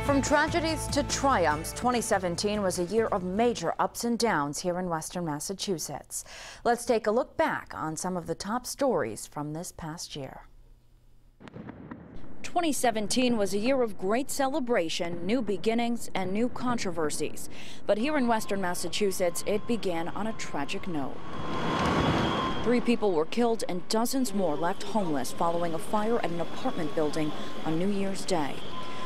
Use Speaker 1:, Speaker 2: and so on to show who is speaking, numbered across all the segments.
Speaker 1: From tragedies to triumphs, 2017 was a year of major ups and downs here in Western Massachusetts. Let's take a look back on some of the top stories from this past year. 2017 was a year of great celebration, new beginnings, and new controversies. But here in Western Massachusetts, it began on a tragic note. 3 people were killed and dozens more left homeless following a fire at an apartment building on New Year's Day.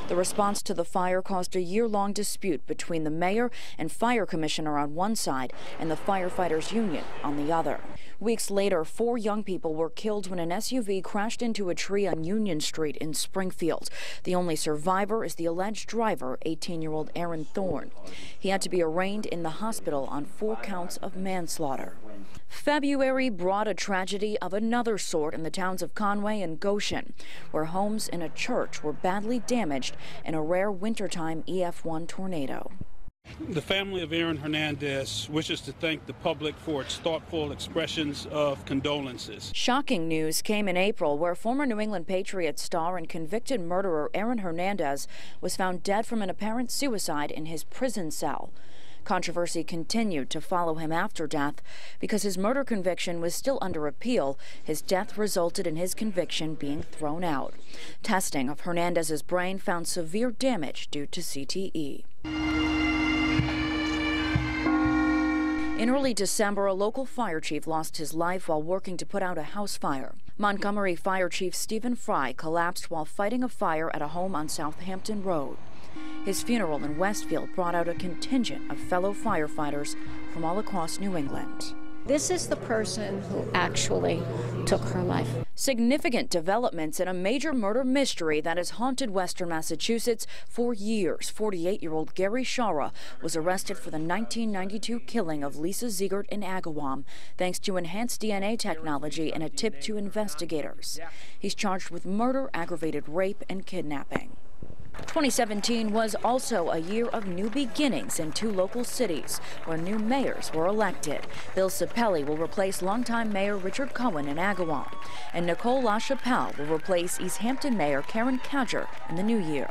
Speaker 1: The response to the fire caused a year-long dispute between the mayor and fire commissioner on one side and the firefighters union on the other. Weeks later, 4 young people were killed when an SUV crashed into a tree on Union Street in Springfield. The only survivor is the alleged driver, 18-year-old Aaron Thorne. He had to be arraigned in the hospital on 4 counts of manslaughter. February brought a tragedy of another sort in the towns of Conway and Goshen, where homes and a church were badly damaged in a rare wintertime EF1 tornado.
Speaker 2: The family of Aaron Hernandez wishes to thank the public for its thoughtful expressions of condolences. Shocking
Speaker 1: news came in April, where former New England Patriots star and convicted murderer Aaron Hernandez was found dead from an apparent suicide in his prison cell. Controversy continued to follow him after death. Because his murder conviction was still under appeal, his death resulted in his conviction being thrown out. Testing of Hernandez's brain found severe damage due to CTE. In early December, a local fire chief lost his life while working to put out a house fire. Montgomery Fire Chief Stephen Fry collapsed while fighting a fire at a home on Southampton Road. His funeral in Westfield brought out a contingent of fellow firefighters from all across New England.
Speaker 3: This is the person who actually took her life.
Speaker 1: Significant developments in a major murder mystery that has haunted Western Massachusetts for years. 48-year-old Gary Shara was arrested for the 1992 killing of Lisa Ziegert in Agawam, thanks to enhanced DNA technology and a tip to investigators. He's charged with murder, aggravated rape, and kidnapping. 2017 was also a year of new beginnings in 2 local cities where new mayors were elected. Bill Cepelli will replace longtime Mayor Richard Cohen in Agawam, and Nicole LaChapelle will replace East Hampton Mayor Karen Cadger in the new year.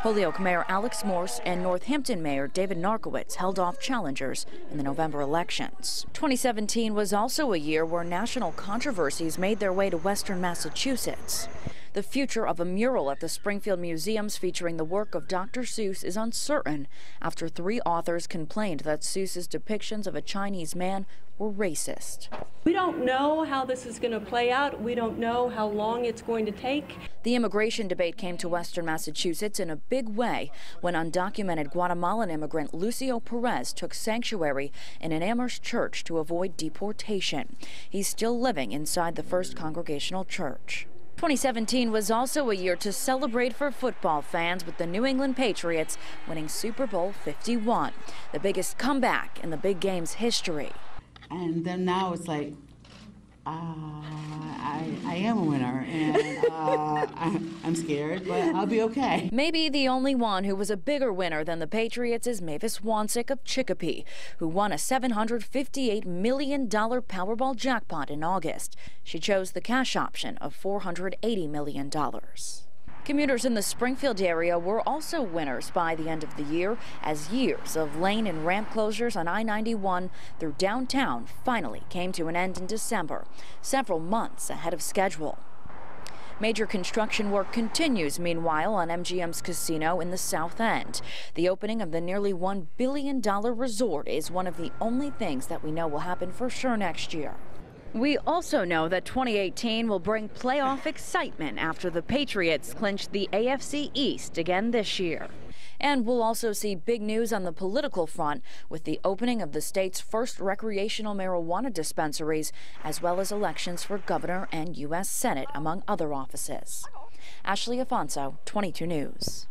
Speaker 1: Holyoke Mayor Alex Morse and Northampton Mayor David Narkowitz held off challengers in the November elections. 2017 was also a year where national controversies made their way to Western Massachusetts. The future of a mural at the Springfield Museums featuring the work of Dr. Seuss is uncertain after 3 authors complained that Seuss's depictions of a Chinese man were racist.
Speaker 4: We don't know how this is going to play out. We don't know how long it's going to take.
Speaker 1: The immigration debate came to Western Massachusetts in a big way when undocumented Guatemalan immigrant Lucio Perez took sanctuary in an Amherst church to avoid deportation. He's still living inside the First Congregational Church. 2017 was also a year to celebrate for football fans, with the New England Patriots winning Super Bowl 51, the biggest comeback in the big game's history.
Speaker 5: And then now it's like, I am a winner, and I'm scared, but I'll be okay.
Speaker 1: Maybe the only one who was a bigger winner than the Patriots is Mavis Wansek of Chicopee, who won a $758 million Powerball jackpot in August. She chose the cash option of $480 million. Commuters in the Springfield area were also winners by the end of the year, as years of lane and ramp closures on I-91 through downtown finally came to an end in December, several months ahead of schedule. Major construction work continues, meanwhile, on MGM's casino in the South End. The opening of the nearly $1 billion resort is one of the only things that we know will happen for sure next year. We also know that 2018 will bring playoff excitement after the Patriots clinched the AFC East again this year. And we'll also see big news on the political front with the opening of the state's first recreational marijuana dispensaries, as well as elections for governor and U.S. Senate, among other offices. Ashley Afonso, 22 News.